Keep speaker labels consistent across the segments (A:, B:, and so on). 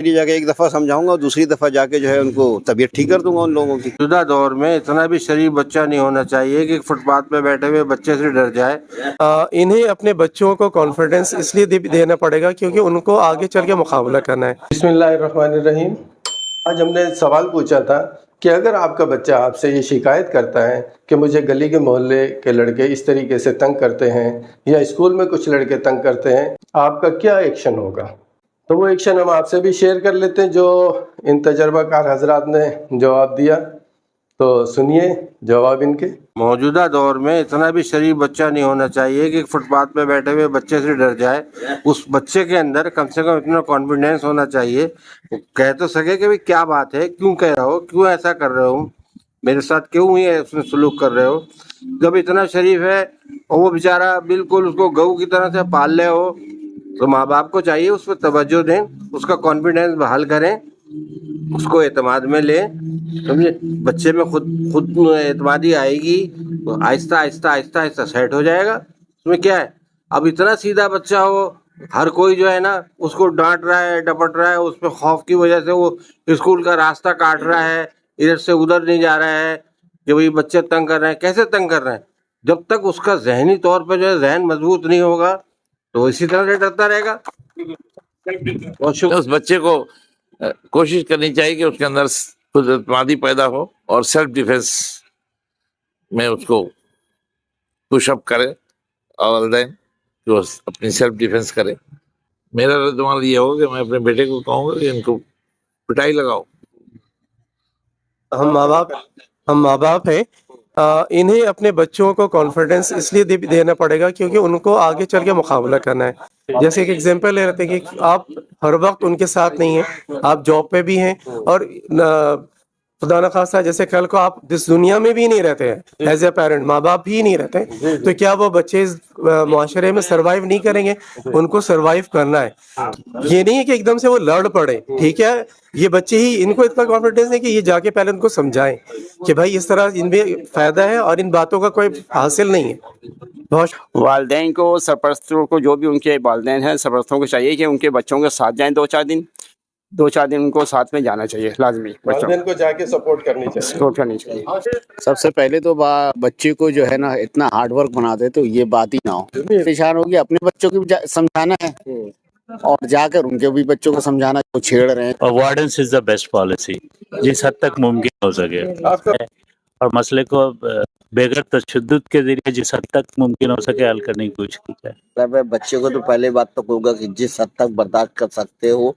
A: جا کے ایک دفعہ سمجھاؤں گا اور دوسری دفعہ جا کے جو ہے ان کو طبیعت ٹھیک کر دوں گا ان لوگوں کی۔
B: موجودہ دور میں اتنا بھی شریف بچہ نہیں ہونا چاہیے کہ فٹ پاتھ پہ بیٹھے ہوئے بچے سے ڈر جائے۔
C: انہیں اپنے بچوں کو کانفیڈنس اس لیے دینا پڑے گا کیونکہ ان کو آگے چل کے مقابلہ کرنا ہے۔ بسم اللہ الرحمن الرحیم۔ آج ہم نے سوال پوچھا تھا کہ اگر آپ کا بچہ آپ سے یہ شکایت کرتا ہے کہ مجھے گلی کے محلے کے لڑکے اس طریقے سے تنگ کرتے ہیں یا اسکول میں کچھ لڑکے تنگ کرتے ہیں، آپ کا کیا ایکشن ہوگا؟ تو وہ ایکشن ہم آپ سے بھی شیئر کر لیتے ہیں جو ان تجربہ کار حضرات نے جواب دیا، تو سنیے جواب ان کے۔
B: موجودہ دور میں اتنا بھی شریف بچہ نہیں ہونا چاہیے کہ فٹ پاتھ پہ بیٹھے ہوئے بچے سے ڈر جائے۔ اس بچے کے اندر کم سے کم اتنا کانفیڈینس ہونا چاہیے، وہ کہہ تو سکے کہ بھئی کیا بات ہے، کیوں کہہ رہا ہو، کیوں ایسا کر رہے ہو، میرے ساتھ کیوں یہ اس میں سلوک کر رہے ہو۔ جب اتنا شریف ہے اور وہ بیچارہ بالکل اس کو گؤ کی طرح سے پال لے ہو، تو ماں باپ کو چاہیے اس پہ توجہ دیں، اس کا کانفیڈینس بحال کریں، اس کو اعتماد میں لیں، سمجھے۔ بچے میں خود اعتمادی آئے گی تو آہستہ آہستہ آہستہ آہستہ سیٹ ہو جائے گا۔ اس میں کیا ہے، اب اتنا سیدھا بچہ ہو، ہر کوئی جو ہے نا اس کو ڈانٹ رہا ہے، ڈپٹ رہا ہے، اس پہ خوف کی وجہ سے وہ اسکول کا راستہ کاٹ رہا ہے، ادھر سے ادھر نہیں جا رہا ہے کہ بھئی بچے تنگ کر رہے ہیں۔ کیسے تنگ کر رہے ہیں؟ جب تک اس کا ذہنی طور پہ جو ہے ذہن مضبوط نہیں ہوگا تو اسی طرح سے ڈرتا رہے گا۔
D: اس بچے کو کوشش کرنی چاہیے کہ اس کے اندر خود اعتمادی پیدا ہو اور سیلف ڈیفenس میں اس کو پش اپ کرے، اور والدین کہ وہ اپنی سیلف ڈیفenس کرے۔ میرا رد عمل یہ ہوگا کہ میں اپنے بیٹے کو کہوں گا کہ ان کو پٹائی لگاؤ۔
C: ہم ماں باپ ہیں، انہیں اپنے بچوں کو کانفیڈنس اس لیے دینا پڑے گا کیونکہ ان کو آگے چل کے مقابلہ کرنا ہے۔ جیسے ایک ایگزامپل لے رہتے ہیں کہ آپ ہر وقت ان کے ساتھ نہیں ہیں، آپ جاب پہ بھی ہیں، اور خدا نخواستہ جیسے کل کو آپ جس دنیا میں بھی نہیں رہتے ہیں، ایز اے پیرنٹ ماں باپ بھی نہیں رہتے ہیں، تو کیا وہ بچے اس معاشرے میں سروائیو نہیں کریں گے؟ ان کو سروائیو کرنا ہے۔ یہ نہیں ہے کہ ایک دم سے وہ لڑ پڑے، ٹھیک ہے، یہ بچے ہی ان کو اتنا کانفیڈنس ہے کہ یہ جا کے پہلے ان کو سمجھائیں کہ بھائی اس طرح ان میں فائدہ ہے اور ان باتوں کا کوئی حاصل نہیں ہے۔ بہت
E: والدین کو، سرپرستوں کو، جو بھی ان کے والدین ہیں سرپرستوں کو چاہیے کہ ان کے بچوں کے ساتھ جائیں، دو چار دن ان کو ساتھ میں جانا چاہیے، لازمی بچوں
C: والدین کو جا کے سپورٹ کرنی چاہیے۔
E: سپورٹ کرنی چاہیے۔
F: سب سے پہلے تو بچے کو جو ہے نا اتنا ہارڈ ورک بنا دے تو یہ بات ہی نہ ہو۔ پریشان ہوگی، اپنے بچوں کو بھی سمجھانا ہے اور جا کر ان کے بھی بچوں کو سمجھانا جو چھیڑ رہے ہیں۔
G: Avoidance is the best policy, جس حد تک ممکن ہو سکے، اور مسئلے کو بغیر تشدد کے ذریعے جس حد تک ممکن ہو سکے حل کرنے کی کوشش کی جائے۔
F: بچے کو تو پہلے بات تو ہوگا کہ جس حد تک برداشت کر سکتے ہو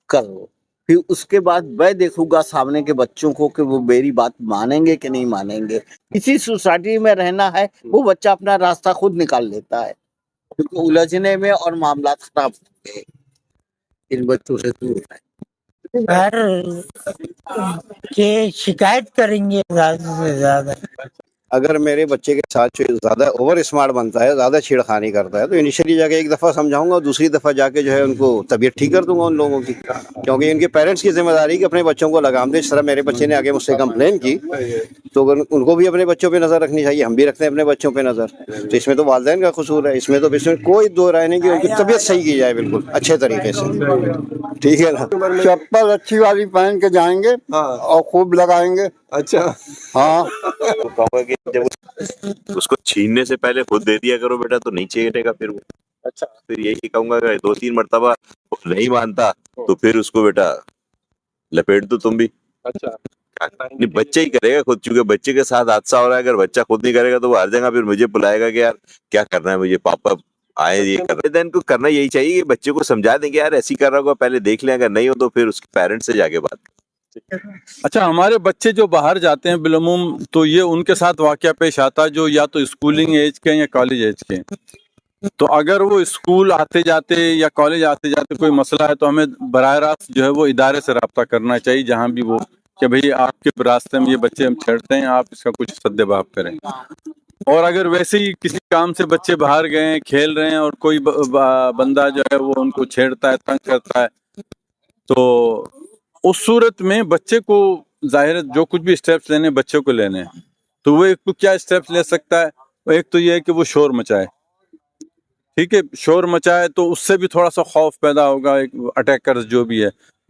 F: کرو، پھر اس کے بعد میں دیکھوں گا سامنے کے بچوں کو کہ وہ میری بات مانیں گے کہ نہیں مانیں گے۔ اسی سوسائٹی میں رہنا ہے، وہ بچہ اپنا راستہ خود نکال لیتا ہے، کیونکہ الجھنے میں اور معاملات خراب ہوں گے۔ ان بچوں سے دور رہیں۔
H: گھر کے شکایت کریں گے زیادہ سے زیادہ۔
A: اگر میرے بچے کے ساتھ جو زیادہ اوور اسمارٹ بنتا ہے، زیادہ چھیڑخانی کرتا ہے، تو انیشلی جا کے ایک دفعہ سمجھاؤں گا اور دوسری دفعہ جا کے جو ہے ان کو طبیعت ٹھیک کر دوں گا ان لوگوں کی، کیونکہ ان کے پیرنٹس کی ذمہ داری کہ اپنے بچوں کو لگام دیں۔ اس طرح میرے بچے نے آگے مجھ سے کمپلین کی تو ان کو بھی اپنے بچوں پہ نظر رکھنی چاہیے، ہم بھی رکھتے ہیں اپنے بچوں پہ نظر۔ تو اس میں تو والدین کا قصور ہے، اس میں کوئی دو رائے نہیں کہ ان کی طبیعت صحیح کی جائے بالکل اچھے طریقے سے، ٹھیک ہے نا۔
I: چپل اچھی والی پہن کے جائیں گے اور خوب لگائیں گے۔
C: اچھا،
I: ہاں،
J: اس کو چھیننے سے پہلے خود دے دیا کرو بیٹا، تو نہیں چھیڑے گا پھر وہ۔
C: اچھا،
J: پھر یہی کہوں گا کہ 2-3 مرتبہ نہیں مانتا تو پھر اس کو بیٹا لپیٹ دو تم بھی۔
C: اچھا،
J: نہیں، بچہ ہی کرے گا خود، چونکہ بچے کے ساتھ حادثہ ہو رہا ہے، اگر بچہ خود نہیں کرے گا تو وہ ہر جگہ پھر مجھے بلائے گا کہ یار کیا کرنا ہے مجھے، پاپا آئے یہ کر رہے ہیں۔ ان کو کرنا یہی چاہیے کہ بچے کو سمجھا دیں کہ یار ایسی کر رہا ہوگا، پہلے دیکھ لیں، اگر نہیں ہو تو پھر اس کے پیرنٹس سے جا کے بات کریں۔
K: اچھا، ہمارے بچے جو باہر جاتے ہیں بالعموم تو یہ ان کے ساتھ واقعہ پیش آتا ہے جو یا تو اسکولنگ ایج کے ہیں یا کالج ایج کے ہیں۔ تو اگر وہ اسکول آتے جاتے یا کالج آتے جاتے کوئی مسئلہ ہے تو ہمیں براہ راست جو ہے وہ ادارے سے رابطہ کرنا چاہیے، جہاں بھی وہ کہ بھئی آپ کے راستے میں یہ بچے ہم چھیڑتے ہیں، آپ اس کا کچھ سدباب کریں۔ اور اگر ویسے ہی کسی کام سے بچے باہر گئے ہیں، کھیل رہے ہیں، اور کوئی بندہ جو ہے وہ ان کو چھیڑتا ہے، تنگ کرتا ہے، تو اس صورت میں بچے کو ظاہر ہے جو کچھ بھی اسٹیپس لینے بچے کو لینے ہیں، تو وہ ایک تو کیا اسٹیپس لے سکتا ہے؟ ایک تو یہ ہے کہ وہ شور مچائے، ٹھیک ہے، شور مچائے تو اس سے بھی تھوڑا سا خوف پیدا ہوگا، اٹیکرز جو بھی ہے